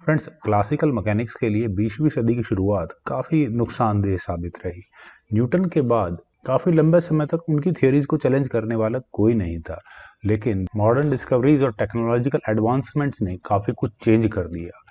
Friends, classical mechanics के लिए 20वीं सदी की शुरुआत काफ़ी नुकसानदेह साबित रही। न्यूटन के बाद काफ़ी लंबे समय तक उनकी थियोरीज को चैलेंज करने वाला कोई नहीं था, लेकिन मॉडर्न डिस्कवरीज और टेक्नोलॉजिकल एडवांसमेंट्स ने काफ़ी कुछ चेंज कर दिया।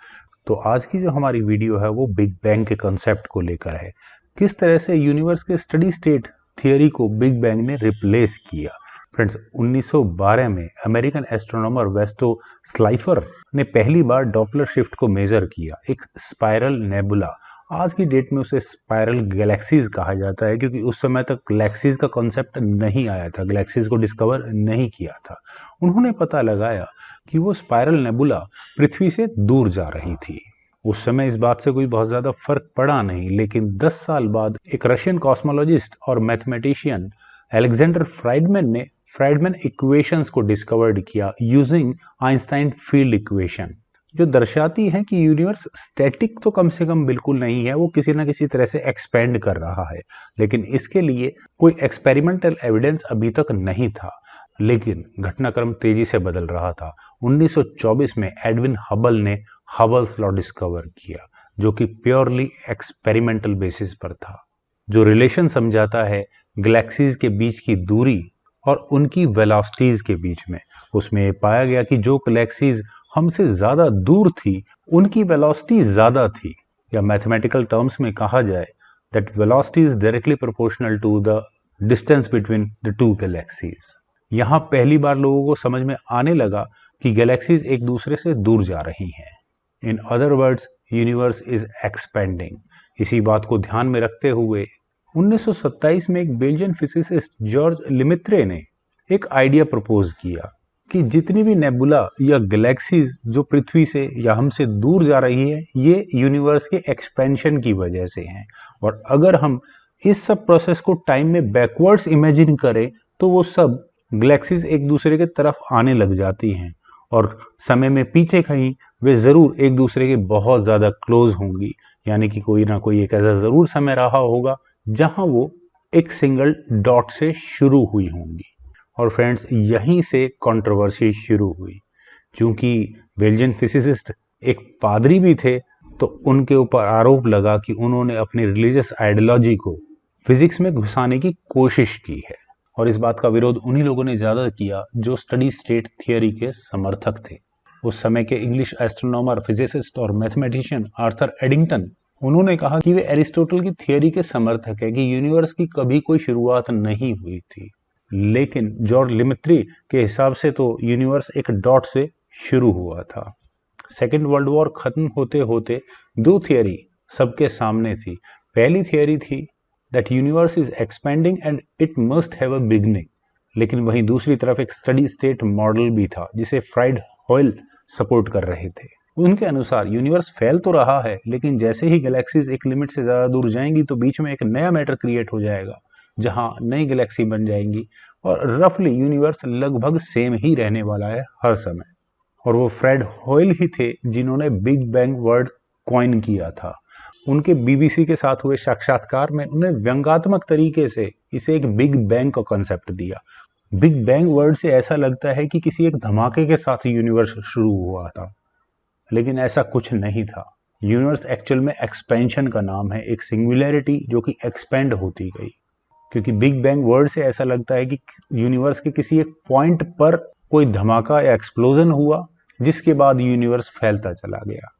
तो आज की जो हमारी वीडियो है वो बिग बैंग के कंसेप्ट को लेकर है। किस तरह से यूनिवर्स के स्टडी स्टेट थियरी को बिग बैंग ने रिप्लेस किया। फ्रेंड्स, 1912 में अमेरिकन एस्ट्रोनॉमर वेस्टो स्लाइफर ने पहली बार डॉपलर शिफ्ट को मेजर किया। एक स्पाइरल नेबुला, आज की डेट में उसे स्पाइरल गैलेक्सीज कहा जाता है, क्योंकि उस समय तक गैलेक्सीज का कॉन्सेप्ट नहीं आया था, गैलेक्सीज को डिस्कवर नहीं किया था। उन्होंने पता लगाया कि वो स्पाइरल नेबुला पृथ्वी से दूर जा रही थी। उस समय इस बात से कोई बहुत ज्यादा फर्क पड़ा नहीं, लेकिन 10 साल बाद एक रशियन कॉस्मोलॉजिस्ट और मैथमेटिशियन अलेक्जेंडर फ्राइडमैन इक्वेशंस को डिस्कवर्ड किया यूजिंग आइंस्टाइन फील्ड इक्वेशन, जो दर्शाती है कि यूनिवर्स स्टैटिक तो कम से कम बिल्कुल नहीं है, वो किसी ना किसी तरह से एक्सपेंड कर रहा है। लेकिन इसके लिए कोई एक्सपेरिमेंटल एविडेंस अभी तक नहीं था। लेकिन घटनाक्रम तेजी से बदल रहा था। 1924 में एडविन हबल ने हबल्स लॉ डिस्कवर किया, जो कि प्योरली एक्सपेरिमेंटल बेसिस पर था, जो रिलेशन समझाता है गैलेक्सीज के बीच की दूरी और उनकी वेलोसिटीज के बीच में। उसमें पाया गया कि जो गैलेक्सीज हमसे ज्यादा दूर थी उनकी वेलोसिटी ज्यादा थी, या मैथमेटिकल टर्म्स में कहा जाए that velocity is directly proportional to the distance between the two galaxies. यहाँ पहली बार लोगों को समझ में आने लगा कि गैलेक्सीज एक दूसरे से दूर जा रही हैं। In other words, universe is expanding. इसी बात को ध्यान में रखते हुए 1927 में एक बेल्जियन फिजिसिस्ट जॉर्ज लिमित्रे ने एक आइडिया प्रपोज किया कि जितनी भी नेबुला या गैलेक्सीज जो पृथ्वी से या हमसे दूर जा रही है, ये यूनिवर्स के एक्सपेंशन की वजह से हैं। और अगर हम इस सब प्रोसेस को टाइम में बैकवर्ड्स इमेजिन करें तो वो सब गैलेक्सीज एक दूसरे के तरफ आने लग जाती हैं, और समय में पीछे कहीं वे जरूर एक दूसरे के बहुत ज्यादा क्लोज होंगी। यानी कि कोई ना कोई एक ऐसा जरूर समय रहा होगा जहां वो एक सिंगल डॉट से शुरू हुई होंगी। और फ्रेंड्स, यहीं से कंट्रोवर्सी शुरू हुई। क्योंकि बेल्जियन फिजिसिस्ट एक पादरी भी थे, तो उनके ऊपर आरोप लगा कि उन्होंने अपनी रिलीजियस आइडियोलॉजी को फिजिक्स में घुसाने की कोशिश की है। और इस बात का विरोध उन्हीं लोगों ने ज्यादा किया जो स्टडी स्टेट थियरी के समर्थक थे। उस समय के इंग्लिश एस्ट्रोनॉमर, फिजिसिस्ट और मैथमेटिशियन आर्थर एडिंगटन, उन्होंने कहा कि वे एरिस्टोटल की थियरी के समर्थक है कि यूनिवर्स की कभी कोई शुरुआत नहीं हुई थी। लेकिन जॉर्ज लिमित्री के हिसाब से तो यूनिवर्स एक डॉट से शुरू हुआ था। सेकेंड वर्ल्ड वॉर खत्म होते होते दो थियरी सबके सामने थी। पहली थियरी थी that universe is expanding and it must have a beginning. लेकिन वहीं दूसरी तरफ एक स्टडी स्टेट मॉडल भी था जिसे फ्राइड होयल सपोर्ट कर रहे थे। उनके अनुसार यूनिवर्स फैल तो रहा है, लेकिन जैसे ही गैलेक्सीज एक लिमिट से ज्यादा दूर जाएंगी तो बीच में एक नया मैटर क्रिएट हो जाएगा, जहां नई गैलेक्सी बन जाएंगी, और रफली यूनिवर्स लगभग सेम ही रहने वाला है हर समय। और वो फ्रेड होयल ही थे जिन्होंने बिग बैंग वर्ड कॉइन किया था। उनके बीबीसी के साथ हुए साक्षात्कार में उन्हें व्यंग्यात्मक तरीके से इसे एक बिग बैंग का कॉन्सेप्ट दिया। बिग बैंग वर्ड से ऐसा लगता है कि किसी एक धमाके के साथ यूनिवर्स शुरू हुआ था, लेकिन ऐसा कुछ नहीं था। यूनिवर्स एक्चुअल में एक्सपेंशन का नाम है, एक सिंगुलैरिटी जो कि एक्सपेंड होती गई। क्योंकि बिग बैंग वर्ड से ऐसा लगता है कि यूनिवर्स के किसी एक पॉइंट पर कोई धमाका या एक्सप्लोजन हुआ, जिसके बाद यूनिवर्स फैलता चला गया।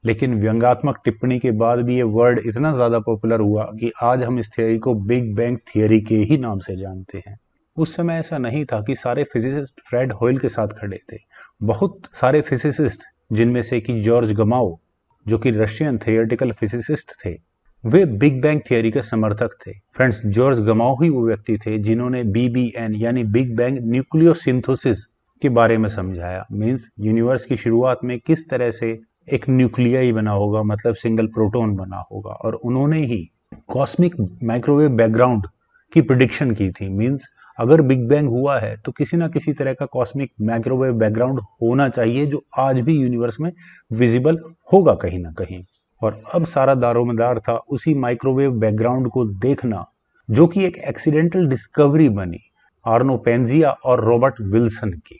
लेकिन व्यंग्यात्मक टिप्पणी के बाद भी ये वर्ड इतना ज्यादा पॉपुलर हुआ कि आज हम इस थियरी को बिग बैंग थियरी के ही नाम से जानते हैं। उस समय ऐसा नहीं था कि सारे फिजिसिस्ट फ्रेड होयल के साथ खड़े थे। बहुत सारे फिजिसिस्ट, जिनमें से कि जॉर्ज गमाओ, जो कि रशियन थियोरेटिकल फिजिसिस्ट थे, वे बिग बैंग थियरी के समर्थक थे। फ्रेंड्स, जॉर्ज गमाओ ही वो व्यक्ति थे जिन्होंने BBN यानी बिग बैंग न्यूक्लियोसिंथेसिस के बारे में समझाया। मींस यूनिवर्स की शुरुआत में किस तरह से एक न्यूक्लियाई बना होगा, मतलब सिंगल प्रोटॉन बना होगा। और उन्होंने ही कॉस्मिक माइक्रोवेव बैकग्राउंड की प्रिडिक्शन की थी। मींस अगर बिग बैंग हुआ है तो किसी ना किसी तरह का कॉस्मिक माइक्रोवेव बैकग्राउंड होना चाहिए, जो आज भी यूनिवर्स में विजिबल होगा कहीं ना कहीं। और अब सारा दारोमदार था उसी माइक्रोवेव बैकग्राउंड को देखना, जो कि एक एक्सीडेंटल डिस्कवरी बनी आर्नो पेंजिया और रॉबर्ट विल्सन की।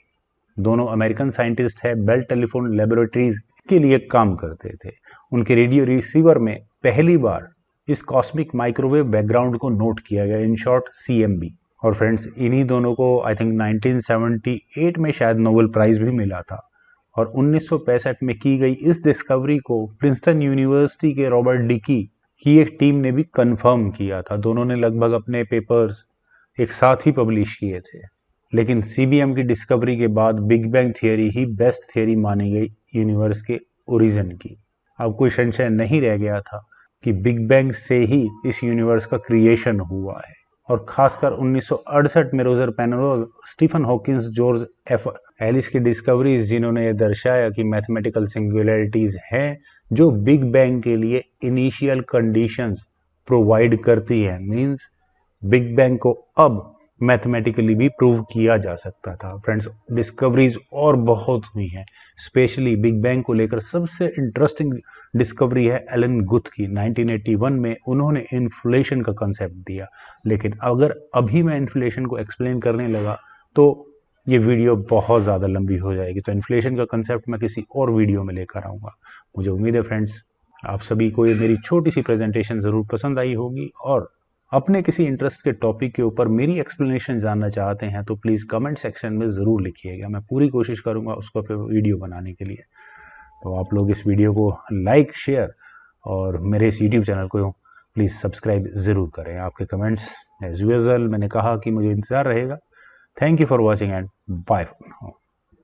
दोनों अमेरिकन साइंटिस्ट है, बेल टेलीफोन लेबोरेटरीज के लिए काम करते थे। उनके रेडियो रिसीवर में पहली बार इस कॉस्मिक माइक्रोवेव बैकग्राउंड को नोट किया गया, इन शॉर्ट CMB। और फ्रेंड्स, इन्हीं दोनों को आई थिंक 1978 में शायद नोबेल प्राइज भी मिला था। और 1965 में की गई इस डिस्कवरी को प्रिंसटन यूनिवर्सिटी के रॉबर्ट डिकी की एक टीम ने भी कंफर्म किया था। दोनों ने लगभग अपने पेपर्स एक साथ ही पब्लिश किए थे। लेकिन CBM की डिस्कवरी के बाद बिग बैंग थियरी ही बेस्ट थियरी मानी गई यूनिवर्स के ओरिजिन की। अब कोई संशय नहीं रह गया था कि बिग बैंग से ही इस यूनिवर्स का क्रिएशन हुआ है। और खासकर 1968 में Roger Penrose, Stephen Hawkins, George F. Ellis की डिस्कवरीज, जिन्होंने ये दर्शाया कि मैथमेटिकल सिंगुलैरिटीज हैं जो बिग बैंग के लिए इनिशियल कंडीशंस प्रोवाइड करती है। मींस बिग बैंग को अब मैथमेटिकली भी प्रूव किया जा सकता था। फ्रेंड्स, डिस्कवरीज और बहुत हुई हैं। स्पेशली बिग बैंग को लेकर सबसे इंटरेस्टिंग डिस्कवरी है एलन गुथ की। 1981 में उन्होंने इन्फ्लेशन का कंसेप्ट दिया। लेकिन अगर अभी मैं इन्फ्लेशन को एक्सप्लेन करने लगा तो ये वीडियो बहुत ज़्यादा लंबी हो जाएगी। तो इन्फ्लेशन का कंसेप्ट मैं किसी और वीडियो में लेकर आऊँगा। मुझे उम्मीद है फ्रेंड्स, आप सभी को ये मेरी छोटी सी प्रेजेंटेशन ज़रूर पसंद आई होगी। और अपने किसी इंटरेस्ट के टॉपिक के ऊपर मेरी एक्सप्लेनेशन जानना चाहते हैं तो प्लीज़ कमेंट सेक्शन में ज़रूर लिखिएगा। मैं पूरी कोशिश करूँगा उसको फिर वीडियो बनाने के लिए। तो आप लोग इस वीडियो को लाइक, शेयर और मेरे इस यूट्यूब चैनल को प्लीज़ सब्सक्राइब ज़रूर करें। आपके कमेंट्स एज यूजुअल मैंने कहा कि मुझे इंतज़ार रहेगा। Thank you for watching and bye for now.